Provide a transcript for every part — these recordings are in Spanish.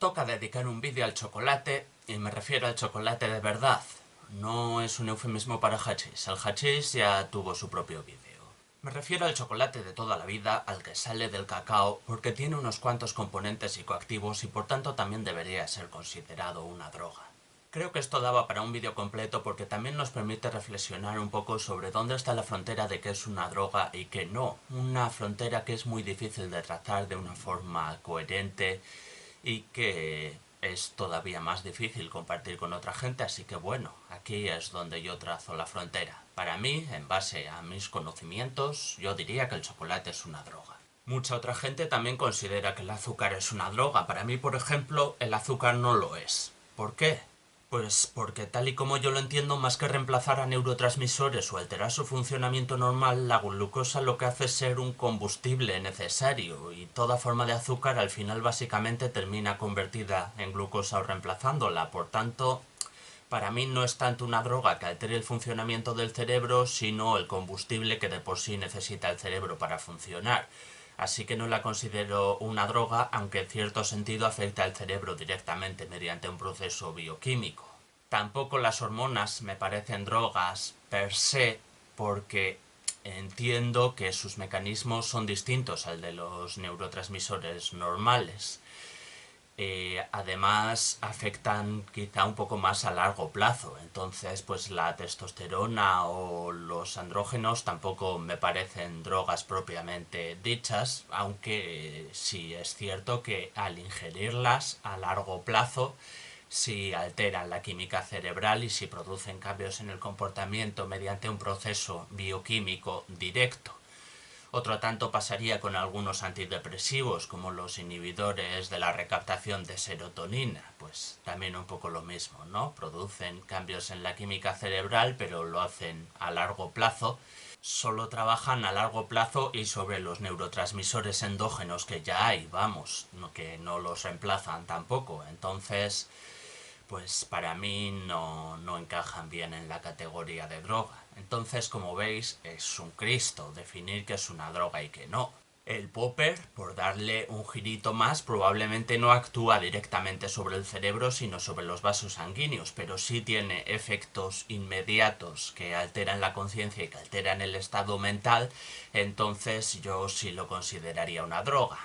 Toca dedicar un vídeo al chocolate, y me refiero al chocolate de verdad. No es un eufemismo para hachís, el hachís ya tuvo su propio vídeo. Me refiero al chocolate de toda la vida, al que sale del cacao, porque tiene unos cuantos componentes psicoactivos y por tanto también debería ser considerado una droga. Creo que esto daba para un vídeo completo porque también nos permite reflexionar un poco sobre dónde está la frontera de qué es una droga y qué no. Una frontera que es muy difícil de trazar de una forma coherente y que es todavía más difícil compartir con otra gente, así que bueno, aquí es donde yo trazo la frontera. Para mí, en base a mis conocimientos, yo diría que el chocolate es una droga. Mucha otra gente también considera que el azúcar es una droga. Para mí, por ejemplo, el azúcar no lo es. ¿Por qué? Pues porque tal y como yo lo entiendo, más que reemplazar a neurotransmisores o alterar su funcionamiento normal, la glucosa lo que hace es ser un combustible necesario y toda forma de azúcar al final básicamente termina convertida en glucosa o reemplazándola. Por tanto, para mí no es tanto una droga que altere el funcionamiento del cerebro, sino el combustible que de por sí necesita el cerebro para funcionar. Así que no la considero una droga, aunque en cierto sentido afecta al cerebro directamente mediante un proceso bioquímico. Tampoco las hormonas me parecen drogas per se, porque entiendo que sus mecanismos son distintos al de los neurotransmisores normales. Además afectan quizá un poco más a largo plazo, entonces pues la testosterona o los andrógenos tampoco me parecen drogas propiamente dichas, aunque sí es cierto que al ingerirlas a largo plazo sí alteran la química cerebral y sí producen cambios en el comportamiento mediante un proceso bioquímico directo. Otro tanto pasaría con algunos antidepresivos, como los inhibidores de la recaptación de serotonina. Pues también un poco lo mismo, ¿no? Producen cambios en la química cerebral, pero lo hacen a largo plazo. Solo trabajan a largo plazo y sobre los neurotransmisores endógenos que ya hay, vamos, que no los reemplazan tampoco. Entonces, pues para mí no encajan bien en la categoría de droga. Entonces, como veis, es un Cristo definir qué es una droga y qué no. El popper, por darle un girito más, probablemente no actúa directamente sobre el cerebro, sino sobre los vasos sanguíneos, pero sí tiene efectos inmediatos que alteran la conciencia y que alteran el estado mental, entonces yo sí lo consideraría una droga.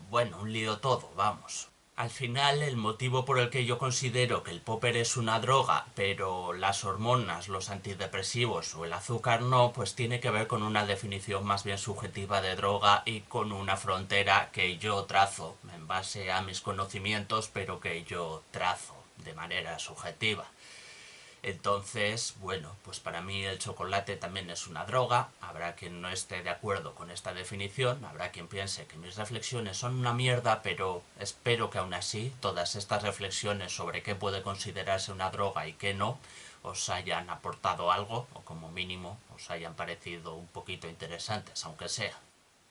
Bueno, un lío todo, vamos. Al final, el motivo por el que yo considero que el popper es una droga, pero las hormonas, los antidepresivos o el azúcar no, pues tiene que ver con una definición más bien subjetiva de droga y con una frontera que yo trazo en base a mis conocimientos, pero que yo trazo de manera subjetiva. Entonces, bueno, pues para mí el chocolate también es una droga. Habrá quien no esté de acuerdo con esta definición, habrá quien piense que mis reflexiones son una mierda, pero espero que aún así todas estas reflexiones sobre qué puede considerarse una droga y qué no os hayan aportado algo, o como mínimo os hayan parecido un poquito interesantes, aunque sea.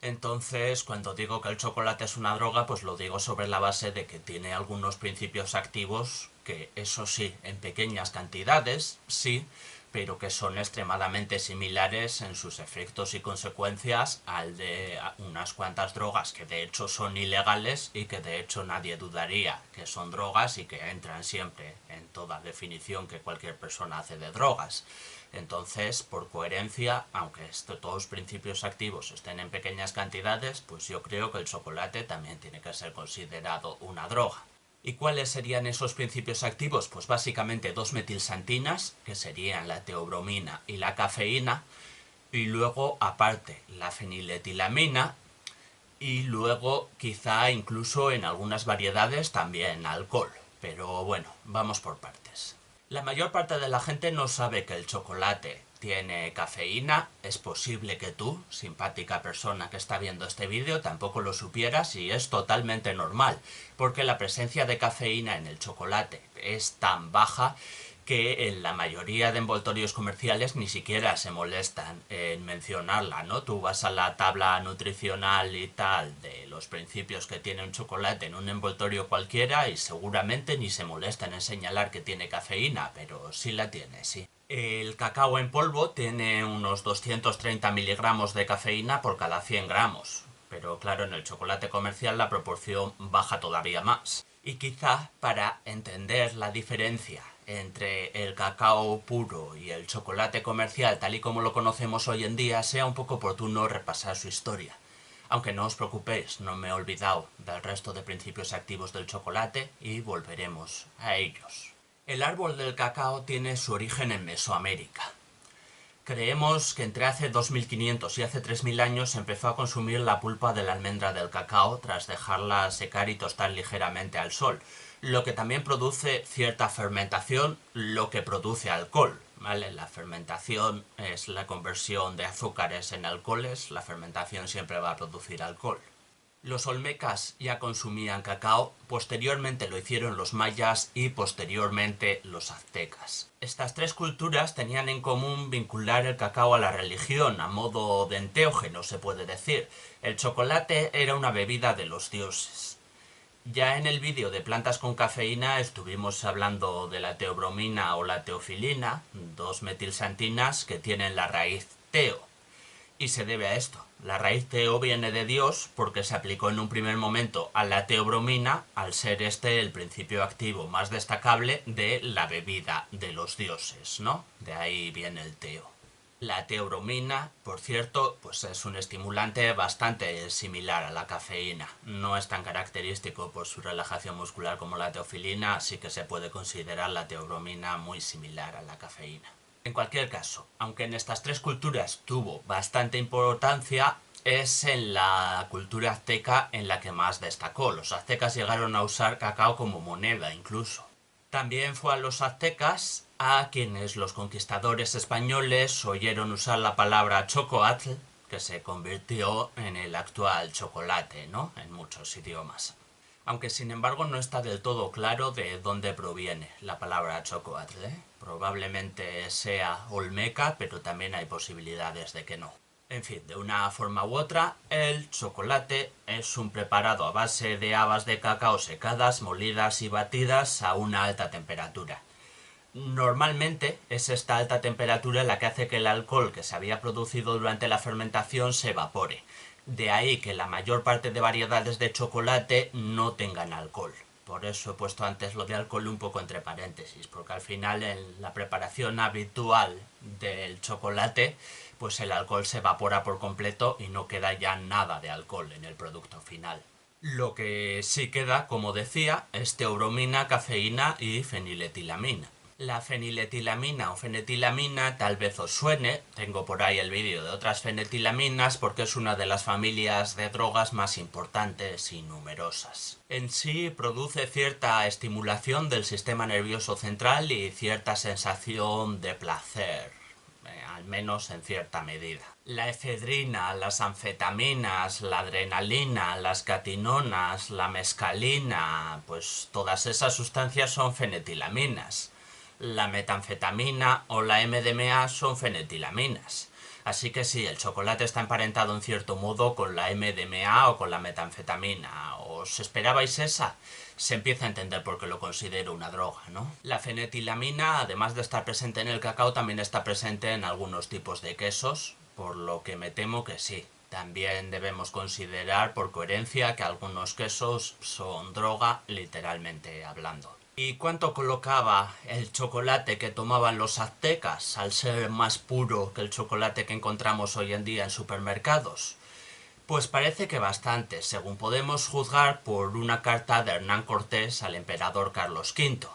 Entonces, cuando digo que el chocolate es una droga, pues lo digo sobre la base de que tiene algunos principios activos que, eso sí, en pequeñas cantidades, sí, pero que son extremadamente similares en sus efectos y consecuencias al de unas cuantas drogas que de hecho son ilegales y que de hecho nadie dudaría que son drogas y que entran siempre en toda definición que cualquier persona hace de drogas. Entonces, por coherencia, aunque todos los principios activos estén en pequeñas cantidades, pues yo creo que el chocolate también tiene que ser considerado una droga. ¿Y cuáles serían esos principios activos? Pues básicamente dos metilsantinas, que serían la teobromina y la cafeína, y luego, aparte, la feniletilamina, y luego, quizá incluso en algunas variedades, también alcohol. Pero bueno, vamos por partes. La mayor parte de la gente no sabe que el chocolate tiene cafeína. Es posible que tú, simpática persona que está viendo este vídeo, tampoco lo supieras y es totalmente normal, porque la presencia de cafeína en el chocolate es tan baja que en la mayoría de envoltorios comerciales ni siquiera se molestan en mencionarla, ¿no? Tú vas a la tabla nutricional y tal de los principios que tiene un chocolate en un envoltorio cualquiera y seguramente ni se molestan en señalar que tiene cafeína, pero sí la tiene, sí. El cacao en polvo tiene unos 230 miligramos de cafeína por cada 100 gramos, pero claro, en el chocolate comercial la proporción baja todavía más. Y quizá para entender la diferencia entre el cacao puro y el chocolate comercial tal y como lo conocemos hoy en día, sea un poco oportuno repasar su historia. Aunque no os preocupéis, no me he olvidado del resto de principios activos del chocolate y volveremos a ellos. El árbol del cacao tiene su origen en Mesoamérica. Creemos que entre hace 2500 y hace 3000 años se empezó a consumir la pulpa de la almendra del cacao tras dejarla secar y tostar ligeramente al sol, lo que también produce cierta fermentación, lo que produce alcohol. ¿Vale? La fermentación es la conversión de azúcares en alcoholes, la fermentación siempre va a producir alcohol. Los olmecas ya consumían cacao, posteriormente lo hicieron los mayas y posteriormente los aztecas. Estas tres culturas tenían en común vincular el cacao a la religión, a modo de enteógeno se puede decir. El chocolate era una bebida de los dioses. Ya en el vídeo de plantas con cafeína estuvimos hablando de la teobromina o la teofilina, dos metilsantinas que tienen la raíz teo. Y se debe a esto. La raíz teo viene de Dios porque se aplicó en un primer momento a la teobromina, al ser este el principio activo más destacable de la bebida de los dioses, ¿no? De ahí viene el teo. La teobromina, por cierto, pues es un estimulante bastante similar a la cafeína. No es tan característico por su relajación muscular como la teofilina, así que se puede considerar la teobromina muy similar a la cafeína. En cualquier caso, aunque en estas tres culturas tuvo bastante importancia, es en la cultura azteca en la que más destacó. Los aztecas llegaron a usar cacao como moneda incluso. También fue a los aztecas a quienes los conquistadores españoles oyeron usar la palabra chocoatl, que se convirtió en el actual chocolate, ¿no? En muchos idiomas. Aunque sin embargo no está del todo claro de dónde proviene la palabra chocoatl, ¿eh? Probablemente sea olmeca, pero también hay posibilidades de que no. En fin, de una forma u otra, el chocolate es un preparado a base de habas de cacao secadas, molidas y batidas a una alta temperatura. Normalmente es esta alta temperatura la que hace que el alcohol que se había producido durante la fermentación se evapore. De ahí que la mayor parte de variedades de chocolate no tengan alcohol. Por eso he puesto antes lo de alcohol un poco entre paréntesis, porque al final en la preparación habitual del chocolate, pues el alcohol se evapora por completo y no queda ya nada de alcohol en el producto final. Lo que sí queda, como decía, es teobromina, cafeína y feniletilamina. La feniletilamina o fenetilamina tal vez os suene, tengo por ahí el vídeo de otras fenetilaminas porque es una de las familias de drogas más importantes y numerosas. En sí produce cierta estimulación del sistema nervioso central y cierta sensación de placer, al menos en cierta medida. La efedrina, las anfetaminas, la adrenalina, las catinonas, la mescalina, pues todas esas sustancias son fenetilaminas. La metanfetamina o la MDMA son fenetilaminas. Así que sí, el chocolate está emparentado en cierto modo con la MDMA o con la metanfetamina. ¿Os esperabais esa? Se empieza a entender por qué lo considero una droga, ¿no? La fenetilamina, además de estar presente en el cacao, también está presente en algunos tipos de quesos, por lo que me temo que sí. También debemos considerar por coherencia que algunos quesos son droga, literalmente hablando. ¿Y cuánto colocaba el chocolate que tomaban los aztecas al ser más puro que el chocolate que encontramos hoy en día en supermercados? Pues parece que bastante, según podemos juzgar por una carta de Hernán Cortés al emperador Carlos V,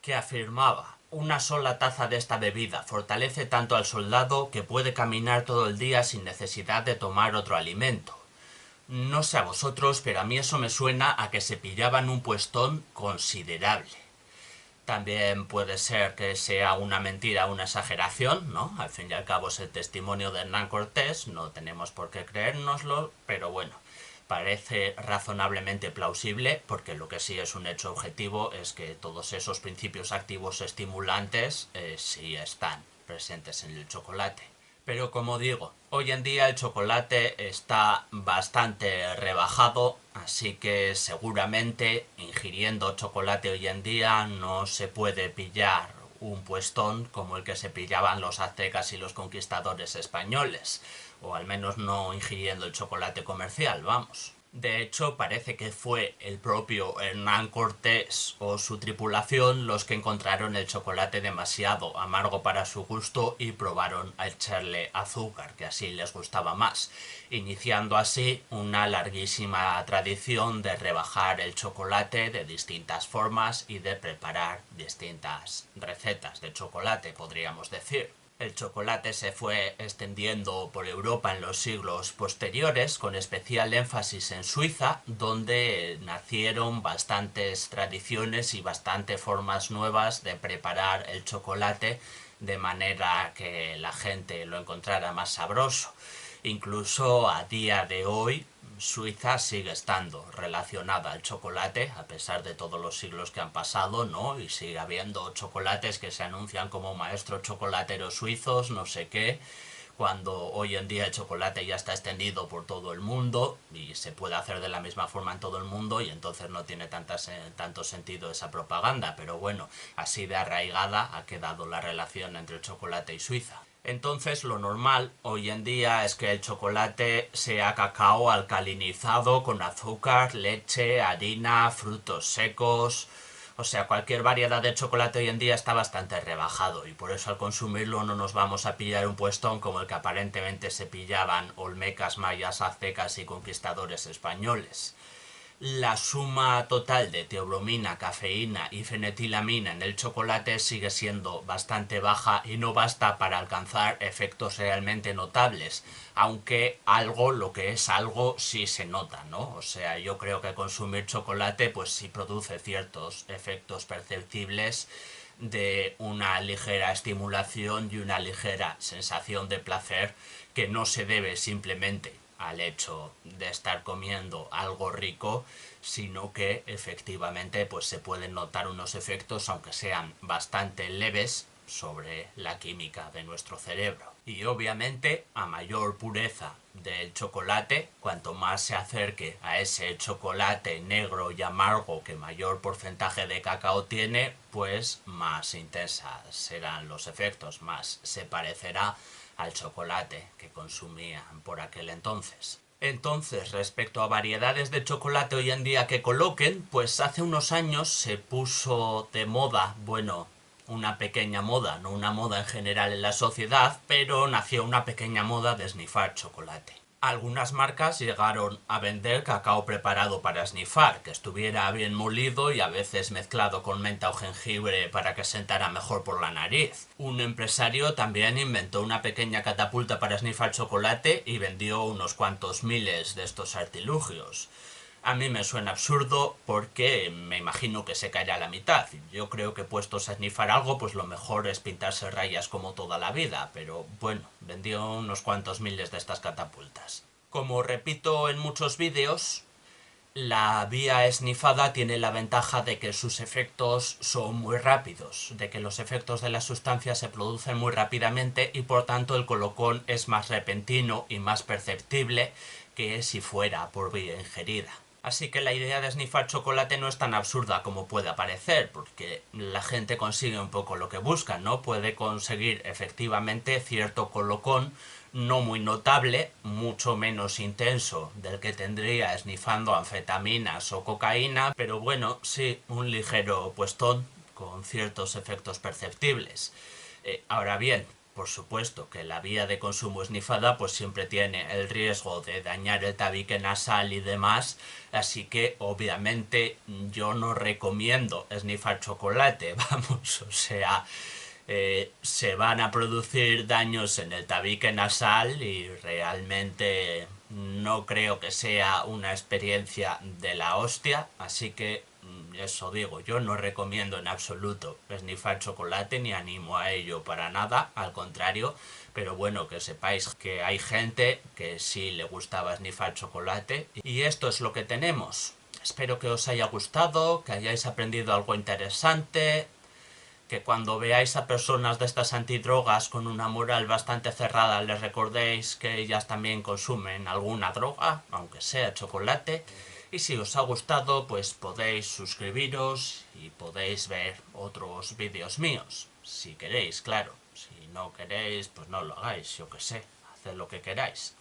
que afirmaba: una sola taza de esta bebida fortalece tanto al soldado que puede caminar todo el día sin necesidad de tomar otro alimento. No sé a vosotros, pero a mí eso me suena a que se pillaban un puestón considerable. También puede ser que sea una mentira, una exageración, ¿no? Al fin y al cabo es el testimonio de Hernán Cortés, no tenemos por qué creérnoslo, pero bueno, parece razonablemente plausible, porque lo que sí es un hecho objetivo es que todos esos principios activos estimulantes sí están presentes en el chocolate. Pero como digo, hoy en día el chocolate está bastante rebajado, así que seguramente ingiriendo chocolate hoy en día no se puede pillar un puestón como el que se pillaban los aztecas y los conquistadores españoles, o al menos no ingiriendo el chocolate comercial, vamos. De hecho, parece que fue el propio Hernán Cortés o su tripulación los que encontraron el chocolate demasiado amargo para su gusto y probaron a echarle azúcar, que así les gustaba más, iniciando así una larguísima tradición de rebajar el chocolate de distintas formas y de preparar distintas recetas de chocolate, podríamos decir. El chocolate se fue extendiendo por Europa en los siglos posteriores, con especial énfasis en Suiza, donde nacieron bastantes tradiciones y bastantes formas nuevas de preparar el chocolate de manera que la gente lo encontrara más sabroso. Incluso a día de hoy Suiza sigue estando relacionada al chocolate, a pesar de todos los siglos que han pasado, ¿no? Y sigue habiendo chocolates que se anuncian como maestros chocolateros suizos, no sé qué, cuando hoy en día el chocolate ya está extendido por todo el mundo y se puede hacer de la misma forma en todo el mundo y entonces no tiene tanto sentido esa propaganda, pero bueno, así de arraigada ha quedado la relación entre el chocolate y Suiza. Entonces lo normal hoy en día es que el chocolate sea cacao alcalinizado con azúcar, leche, harina, frutos secos. O sea, cualquier variedad de chocolate hoy en día está bastante rebajado y por eso al consumirlo no nos vamos a pillar un puestón como el que aparentemente se pillaban olmecas, mayas, aztecas y conquistadores españoles. La suma total de teobromina, cafeína y fenetilamina en el chocolate sigue siendo bastante baja y no basta para alcanzar efectos realmente notables, aunque algo, lo que es algo, sí se nota, ¿no? O sea, yo creo que consumir chocolate pues sí produce ciertos efectos perceptibles de una ligera estimulación y una ligera sensación de placer que no se debe simplemente al hecho de estar comiendo algo rico, sino que efectivamente pues se pueden notar unos efectos, aunque sean bastante leves, sobre la química de nuestro cerebro. Y obviamente, a mayor pureza del chocolate, cuanto más se acerque a ese chocolate negro y amargo que mayor porcentaje de cacao tiene, pues más intensas serán los efectos, más se parecerá al chocolate que consumían por aquel entonces. Entonces, respecto a variedades de chocolate hoy en día que coloquen, pues hace unos años se puso de moda, bueno, una pequeña moda, no una moda en general en la sociedad, pero nació una pequeña moda de snifar chocolate. Algunas marcas llegaron a vender cacao preparado para snifar, que estuviera bien molido y a veces mezclado con menta o jengibre para que sentara mejor por la nariz. Un empresario también inventó una pequeña catapulta para snifar chocolate y vendió unos cuantos miles de estos artilugios. A mí me suena absurdo porque me imagino que se caerá a la mitad. Yo creo que puestos a snifar algo, pues lo mejor es pintarse rayas como toda la vida, pero bueno, vendió unos cuantos miles de estas catapultas. Como repito en muchos vídeos, la vía esnifada tiene la ventaja de que sus efectos son muy rápidos, de que los efectos de la sustancia se producen muy rápidamente y por tanto el colocón es más repentino y más perceptible que si fuera por vía ingerida. Así que la idea de snifar chocolate no es tan absurda como puede parecer, porque la gente consigue un poco lo que busca, ¿no? Puede conseguir efectivamente cierto colocón no muy notable, mucho menos intenso del que tendría snifando anfetaminas o cocaína, pero bueno, sí, un ligero puestón con ciertos efectos perceptibles. Ahora bien, por supuesto que la vía de consumo snifada pues siempre tiene el riesgo de dañar el tabique nasal y demás, así que obviamente yo no recomiendo snifar chocolate, vamos, o sea, se van a producir daños en el tabique nasal y realmente no creo que sea una experiencia de la hostia, así que eso digo, yo no recomiendo en absoluto snifar chocolate ni animo a ello para nada, al contrario, pero bueno, que sepáis que hay gente que sí le gustaba snifar chocolate y esto es lo que tenemos. Espero que os haya gustado, que hayáis aprendido algo interesante, que cuando veáis a personas de estas antidrogas con una moral bastante cerrada les recordéis que ellas también consumen alguna droga, aunque sea chocolate. Y si os ha gustado, pues podéis suscribiros y podéis ver otros vídeos míos, si queréis, claro. Si no queréis, pues no lo hagáis, yo qué sé, haced lo que queráis.